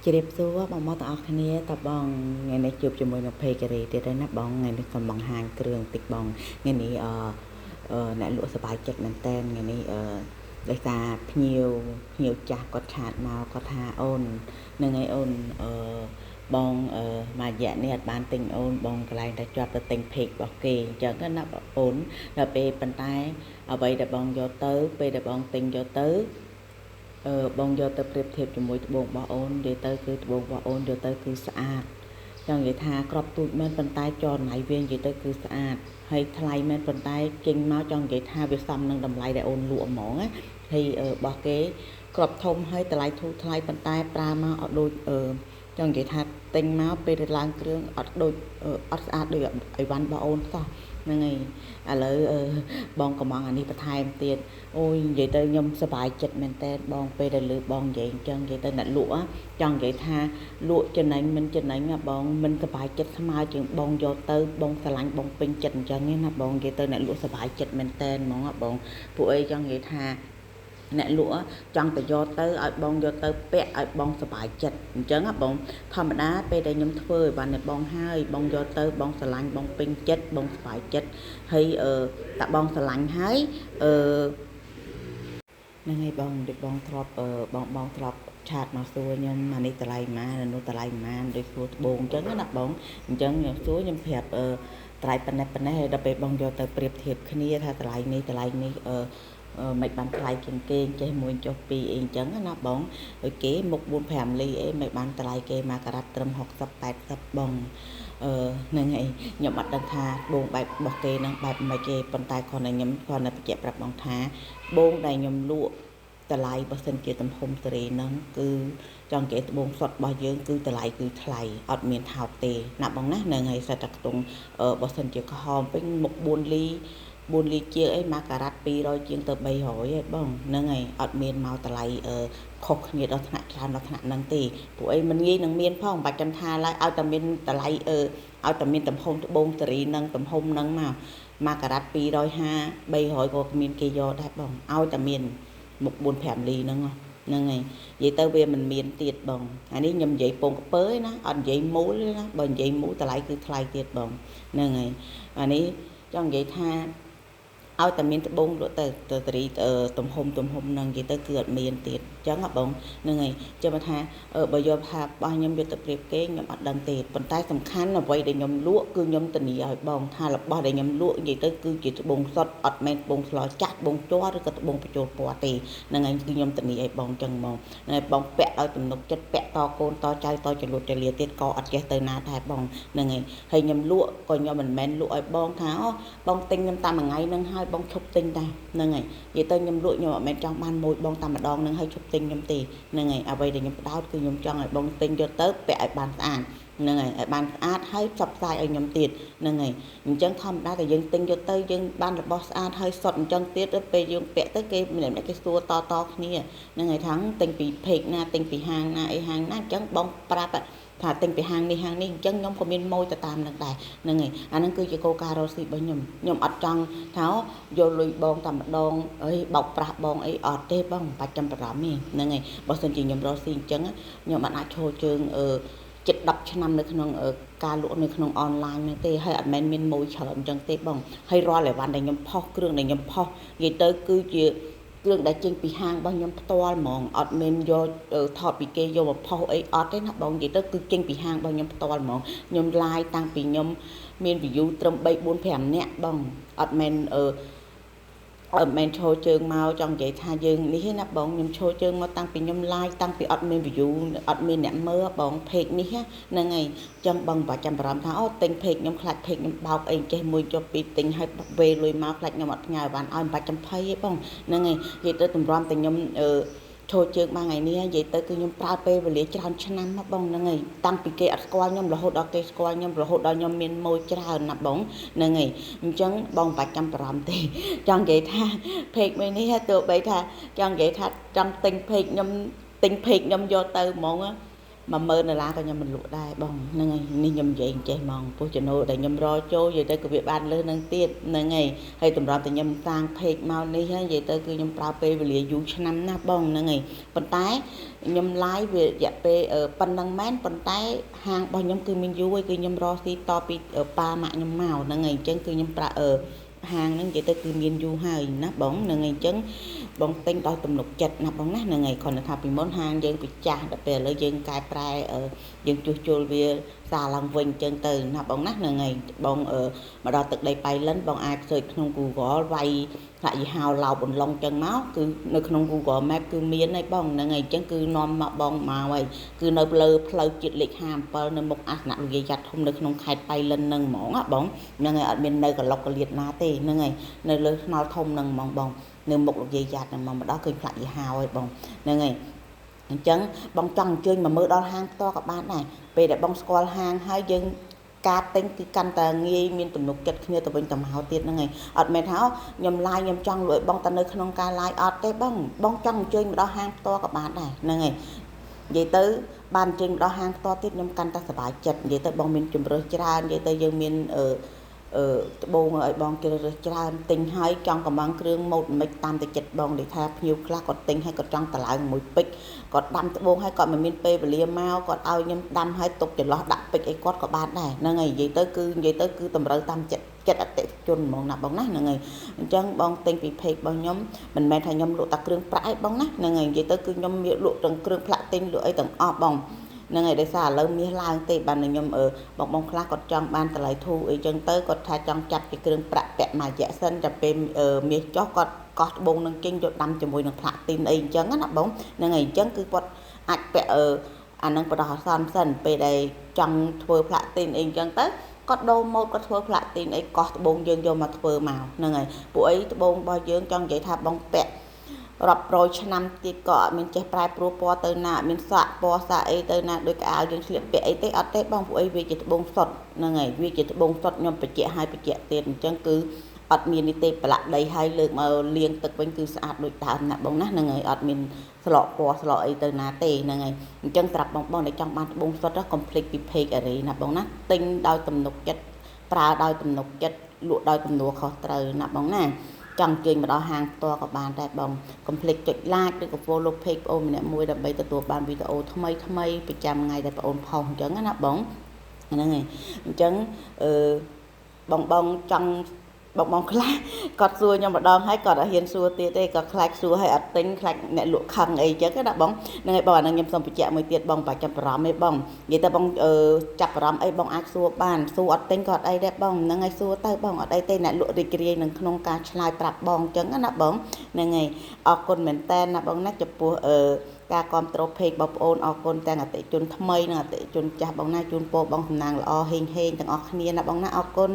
ជ្រាបសួរបងទាំងអស់គ្នាតើបងថ្ងៃនេះជួបជាមួយនៅពេករីទៀតហើយណាបងថ្ងៃនេះសូមបង្ហាញគ្រឿងតិចបងថ្ងៃនេះអ្នកលក់សប្បាយចិត្តមែនតើថ្ងៃនេះដោយសារភ្ញៀវចាស់គាត់ឆាតមកគាត់ថាអូននឹងឯអូនបងមួយរយៈនេះអត់បានទិញអូនបងកន្លែងតែជាប់ទៅទិញពេករបស់គេអញ្ចឹងណាបងអូនដល់ពេលប៉ុន្តែអ្វីដែលបងយកទៅពេលដែលបងទិញយកទៅបងយកទៅប្រៀបធៀបជាមួយត្បូងរបស់អូននិយាយទៅគឺត្បូងរបស់អូនយកទៅគឺស្អាតចង់និយាយថាក្របទូចមែនប៉ុន្តែចរណៃវានិយាយទៅគឺស្អាតហើយថ្លៃមែនប៉ុន្តែចេញមកចង់និយាយថាវាសមនឹងតម្លៃដែលអូនលក់ហ្មងណាហើយរបស់គេក្របធំហើយតម្លៃធូរថ្លៃប៉ុន្តែប្រើមកអត់ដូចចង់និយាយថាទិញមកពេលទៅឡើងគ្រឿងអត់ដូចអត់ស្អាតដូចអីវ៉ាន់របស់អូនសោះហ្នឹងហើយឥឡូវបងកំងអានេះបន្ថែមទៀតអូយនិយាយទៅខ្ញុំសប្បាយចិត្តមែនតើបងពេលដែលលើបងនិយាយអញ្ចឹងនិយាយទៅអ្នកលក់ចង់និយាយថាលក់ចំណេញមិនចំណេញបងមិនសប្បាយចិត្តស្មើជាងបងយកទៅបងស្រឡាញ់បងពេញចិត្តអញ្ចឹងណាបងនិយាយទៅអ្នកលក់សប្បាយចិត្តមែនតើហ្មងបងពួកអីចង់និយាយថាអ្នកលក់ចង់ទៅយកទៅឲ្យបងយកទៅពាក់ឲ្យបងសប្បាយចិត្តអញ្ចឹងបងធម្មតាពេលដែលខ្ញុំធ្វើឲ្យបានបងហើយបងយកទៅបងស្រឡាញ់បងពេញចិត្តបងសប្បាយចិត្តហើយតាបងស្រឡាញ់ហើយហ្នឹងហើយបងដូចបងធ្លាប់បងធ្លាប់ឆាតមកសួរខ្ញុំអានេះតម្លៃប៉ុន្មាននោះតម្លៃប៉ុន្មានដូចសួរត្បូងអញ្ចឹងណាបងអញ្ចឹងខ្ញុំសួរខ្ញុំប្រាប់តម្លៃប៉ុណ្ណេះហើយដល់ពេលបងយកទៅប្រៀបធៀបគ្នាថាតម្លៃនេះមិនបានថ្លៃជាងគេចេះមួយចុះពីអីអញ្ចឹងណាបងដូចគេមុខ4-5លីអីមិនបានថ្លៃគេមកការ៉ាត់ត្រឹម60-80បងហ្នឹងហើយខ្ញុំអត់ដឹងថាបងបែបរបស់គេហ្នឹងបែបមិនគេប៉ុន្តែគាត់តែខ្ញុំគាត់តែបញ្ជាក់ប្រាប់បងថាបងដែលខ្ញុំលក់តម្លៃបើសិនជាទំហំសេរីហ្នឹងគឺចង់គេត្បូងសុទ្ធរបស់យើងគឺតម្លៃគឺថ្លៃអត់មានថោកទេណាបងណាហ្នឹងហើយសិតតែខ្ទង់បើសិនជាក្រហមវិញមុខ4លីជាងអីមកការ៉ាត់200ជាងទៅ300ឯងបងហ្នឹងហើយអត់មានមកតម្លៃខុសគ្នាដល់ថ្នាក់ច្រើនដល់ថ្នាក់ហ្នឹងទេពួកអីមិនងាយនឹងមានផងបាច់ចាំថាឡើយឲ្យតែមានតម្លៃឲ្យតែមានទំហំត្បូងសេរីនឹងទំហំហ្នឹងមកការ៉ាត់250 300ក៏មានគេយកដែរបងឲ្យតែមានមុខ4-5លីហ្នឹងហ្នឹងហើយនិយាយទៅវាមិនមានទៀតបងអានេះខ្ញុំនិយាយពងកពើឯណាអត់និយាយមូលទេណាបើនិយាយមូលតម្លៃគឺថ្លៃទៀតបងហ្នឹងហើយអានេះចង់និយាយថាឲ្យតែមានត្បូងលក់ទៅសេរីទំហំហ្នឹងនិយាយទៅគឺអត់មានទៀតអញ្ចឹងបងហ្នឹងហើយចាំថាបើយកថារបស់ខ្ញុំយកទៅប្រៀបគេខ្ញុំអត់ដឹងទេប៉ុន្តែសំខាន់អ្វីដែលខ្ញុំលក់គឺខ្ញុំធានាឲ្យបងថារបស់ដែលខ្ញុំលក់និយាយទៅគឺជាត្បូងសុទ្ធអត់មែនត្បូងស្លោចាស់ត្បូងជ័រឬក៏ត្បូងបញ្ចូលពណ៌ទេហ្នឹងហើយគឺខ្ញុំធានាឲ្យបងអញ្ចឹងហ្មងហើយបងពាក់ឲ្យទំនុកចិត្តពាក់តកូនតចៅតចលួតចលាទៀតក៏អត់ចេះទៅណាដែរបងហ្នឹងហើយខ្ញុំលក់ក៏ខ្ញុំមិនមែនលក់ឲ្យបងថាបងទិញខ្ញុំតាមមួយថ្ងៃហ្នឹងហើយបងឈប់ទិញដែរហ្នឹងហើយនិយាយទៅខ្ញុំលក់ខ្ញុំអត់មែនចង់បានម៉ូយបងតាមម្ដងហ្នឹងហើយឈប់ទិញខ្ញុំទេហ្នឹងហើយអ្វីដែលខ្ញុំផ្ដោតគឺខ្ញុំចង់ឲ្យបងទិញយកទៅពាក់ឲ្យបានស្អាតហ្នឹងហើយឲ្យបានស្អាតហើយផ្សព្វផ្សាយឲ្យខ្ញុំទៀតហ្នឹងហើយអញ្ចឹងធម្មតាតែយើងទិញយកទៅយើងបានរបស់ស្អាតហើយសុទ្ធអញ្ចឹងទៀតទៅពេលយើងពាក់ទៅគេមិនមែនគេសួរតគ្នាហ្នឹងហើយថាទិញពីเพจណាទិញពីហាងណាអីហាងណាអញ្ចឹងបងប្រាប់ថាទិញពីហាងនេះអញ្ចឹងខ្ញុំក៏មានម៉ូយទៅតាមនឹងដែរហ្នឹងហើយអាហ្នឹងគឺជាគោលការណ៍រកស៊ីរបស់ខ្ញុំអត់ចង់ថាយកលុយបងតែម្ដងអីបោកប្រាស់បងអីអត់ទេបងមិនបាច់ចាំបារម្ភទេហ្នឹងហើយបើសិនជាខ្ញុំរកស៊ីអញ្ចឹងខ្ញុំអាចឈរជើងជិត10ឆ្នាំនៅក្នុងការលក់នៅក្នុងអនឡាញហ្នឹងទេហើយអត់មែនមានម៉ូយច្រើនអញ្ចឹងទេបងហើយរាល់អីវ៉ាន់ដែលខ្ញុំផុសគ្រឿងដែលខ្ញុំផុសនិយាយទៅគឺជាគ្រឿងដែលចេញពីហាងរបស់ខ្ញុំផ្ទាល់ហ្មងអត់មានយកថតពីគេយកមកផុសអីអត់ទេណាបងនិយាយទៅគឺចេញពីហាងរបស់ខ្ញុំផ្ទាល់ហ្មងខ្ញុំ live តាំងពីខ្ញុំមាន view ត្រឹម3-4-5នាក់បងអត់មែនឈរជើងមកចង់និយាយថាយើងនេះណាបងខ្ញុំឈរជើងមកតាំងពីខ្ញុំ live តាំងពីអត់មាន view អត់មានអ្នកមើលបង page នេះហ្នឹងហើយចឹងបងបាច់ចាំបារម្ភថាទិញ page ខ្ញុំខ្លាច page ខ្ញុំបោកអីចេះមួយចុះពីរទិញឲ្យវេលុយមកខ្លាចខ្ញុំអត់ផ្ញើអីវ៉ាន់ឲ្យមិនបាច់ចាំភ័យទេបងហ្នឹងហើយនិយាយទៅតម្រាំតែខ្ញុំឈរជើងមកថ្ងៃនេះនិយាយទៅគឺខ្ញុំប្រើពេលវេលាច្រើនឆ្នាំណាបងហ្នឹងហើយតាំងពីគេអត់ស្គាល់ខ្ញុំរហូតដល់គេស្គាល់ខ្ញុំរហូតដល់ខ្ញុំមានម៉ូយច្រើនណាបងហ្នឹងហើយអញ្ចឹងបងមិនបាច់ចាំបារម្ភទេចង់និយាយថាเพจមួយនេះទោះបីថាចង់និយាយថាចង់ទិញเพจខ្ញុំយកទៅហ្មង $10000ក៏ខ្ញុំមិនលក់ដែរបងហ្នឹងហើយនេះខ្ញុំនិយាយអញ្ចេះហ្មងពោះចំណូលដែលខ្ញុំរកចូលនិយាយទៅក៏វាបានលើសនឹងទៀតហ្នឹងហើយហើយតម្រាប់តែខ្ញុំសាង page មកនេះហើយនិយាយទៅគឺខ្ញុំប្រើពេលវេលាយូរឆ្នាំណាស់បងហ្នឹងហើយប៉ុន្តែខ្ញុំ live វារយៈពេលប៉ុណ្ណឹងមែនប៉ុន្តែហាងរបស់ខ្ញុំគឺមានយូរហើយគឺខ្ញុំរកស៊ីតពីប៉ាម៉ាក់ខ្ញុំមកហ្នឹងហើយអញ្ចឹងគឺខ្ញុំប្រើហាងហ្នឹងនិយាយទៅគឺមានយូរហើយណាបងហ្នឹងហើយអញ្ចឹងបងទិញដោយទំនុកចិត្តណាបងណាហ្នឹងហើយគ្រាន់តែថាពីមុនហាងយើងពីចាស់ដល់ពេលឥឡូវយើងកែប្រែយើងជួសជុលវាសារឡើងវិញអញ្ចឹងទៅណាបងណាហ្នឹងហើយបងមកដល់ទឹកដីប៉ៃលិនបងអាចsearchក្នុង Google វាយថាយីហៅឡោបអន្លង់អញ្ចឹងមកគឺនៅក្នុង Google Map គឺមានហើយបងហ្នឹងហើយអញ្ចឹងគឺនាំមកបងមកហើយគឺនៅលើផ្លូវជាតិលេខ57នៅមុខអាសនៈលោកយាយយ៉ាត់ធំនៅក្នុងខេត្តប៉ៃលិនហ្នឹងហ្មងណាបងហ្នឹងហើយអត់មាននៅកន្លុកកលៀតណាទេហ្នឹងហើយនៅលើថ្នល់ធំហ្នឹងហ្មងបងនៅមុខលោកយាយយ៉ាត់ហ្នឹងមកដល់ឃើញផ្លាកយីហៅហើយបងហ្នឹងហើយអញ្ចឹងបងចង់អញ្ជើញមកមើលដល់ហាងផ្ទាល់ក៏បានដែរពេលដែលបងស្គាល់ហាងហើយយើងការទិញគឺកាន់តែងាយមានទំនុកចិត្តគ្នាទៅវិញទៅមកទៀតហ្នឹងហើយអត់មែនថាខ្ញុំ live ខ្ញុំចង់លួចបងតែនៅក្នុងការ live អត់ទេបងចង់អញ្ជើញមកដល់ហាងផ្ទាល់ក៏បានដែរហ្នឹងហើយនិយាយទៅបានអញ្ជើញមកដល់ហាងផ្ទាល់ទៀតខ្ញុំកាន់តែសប្បាយចិត្តនិយាយទៅបងមានជំរើសច្រើននិយាយទៅយើងមានត្បូងឲ្យបងគេរើសច្រើនទិញហើយចង់កំងគ្រឿងម៉ូតមិនតាមតែចិត្តបងនិយាយថាភ្ញៀវខ្លះគាត់ទិញហើយគាត់ចង់តឡើងមួយពេជ្រគាត់ដាំត្បូងហើយគាត់មិនមានពេលវេលាមកគាត់ឲ្យខ្ញុំដាំហើយទុកចន្លោះដាក់ពេជ្រអីគាត់ក៏បានដែរហ្នឹងហើយនិយាយទៅគឺតម្រូវតាមចិត្តអតិថិជនហ្មងណាបងណាហ្នឹងហើយអញ្ចឹងបងទិញពី page របស់ខ្ញុំមិនមែនថាខ្ញុំលក់តែគ្រឿងប្រាក់ឯងបងណាហ្នឹងហើយនិយាយទៅគឺខ្ញុំមានលក់ទាំងគ្រឿងផ្លាក់ទិញលក់អីទាំងអស់បងហ្នឹងហើយដោយសារឥឡូវមាសឡើងទេបានខ្ញុំបងខ្លះគាត់ចង់បានតម្លៃធូរអីចឹងទៅគាត់ថាចង់ចាប់ពីគ្រឿងប្រាក់ពាក់មួយរយៈសិនតែពេលមាសចុះគាត់កោះត្បូងនឹងចេញយកដាំជាមួយនឹងផ្លាក់ទីនអីអញ្ចឹងណាបងហ្នឹងហើយអញ្ចឹងគឺគាត់អាចពាក់អានឹងបដោះអាសន្នសិនពេលដែលចង់ធ្វើផ្លាក់ទីនអីអញ្ចឹងទៅគាត់ដូរម៉ូតគាត់ធ្វើផ្លាក់ទីនអីកោះត្បូងយើងយកមកធ្វើមកហ្នឹងហើយពួកអីត្បូងរបស់យើងចង់និយាយថាបងពាក់រាប់រយឆ្នាំទៀតក៏អត់មានចេះប្រែប្រួលពណ៌ទៅណាអត់មានសាក់ពណ៌សាក់អីទៅណាដូចកៅអៅយើងស្លៀកពាក់អីទេអត់ទេបងពួកអីវាជាត្បូងសុទ្ធហ្នឹងហើយវាជាត្បូងសុទ្ធខ្ញុំបញ្ជាក់ឲ្យបញ្ជាក់ទៀតអញ្ចឹងគឺអត់មាននេះទេប្រឡាក់ដីឲ្យលើកមកលាងទឹកវិញគឺស្អាតដូចដើមណាបងណាហ្នឹងហើយអត់មានស្លកពណ៌ស្លកអីទៅណាទេហ្នឹងហើយអញ្ចឹងសម្រាប់បងដែលចង់បានត្បូងសុទ្ធកុំភ្លេចពី page អរីណាបងណាទិញដោយទំនុកចិត្តប្រើដោយទំនុកចិត្តលក់ដោយទំនួលខុសត្រូវណាបងណាចង់ជើញមកដល់ហាងផ្ទាល់ក៏បានដែរបងកុំភ្លេចចុច like ឬក៏ follow page បងម្នាក់មួយដើម្បីទទួលបានវីដេអូថ្មីប្រចាំថ្ងៃដែលបងផុសអញ្ចឹងណាបងហ្នឹងហើយអញ្ចឹងបងចង់បងខ្លះគាត់សួរខ្ញុំម្ដងហើយគាត់អត់ហ៊ានសួរទៀតទេគាត់ខ្លាចសួរឲ្យអត់ទិញខ្លាចអ្នកលក់ខឹងអីចឹងណាបងហ្នឹងហើយបងអានឹងខ្ញុំសូមបញ្ជាក់មួយទៀតបងបាច់ចាប់អារម្មណ៍ទេបងនិយាយទៅបងចាប់អារម្មណ៍អីបងអាចសួរបានសួរអត់ទិញក៏អត់អីដែរបងហ្នឹងហើយសួរទៅបងអត់អីទេអ្នកលក់រីករាយនឹងក្នុងការឆ្លើយប្រាប់បងចឹងណាបងហ្នឹងហើយអរគុណមែនតើណាបងណាចំពោះការគ្រប់គ្រង page បងប្អូនអរគុណទាំងអតិថិជនថ្មីនិងអតិថិជនចាស់បងណាជូនពរបងសំណាងល្អហេងទាំងអស់គ្នាណាបងណាអរគុណ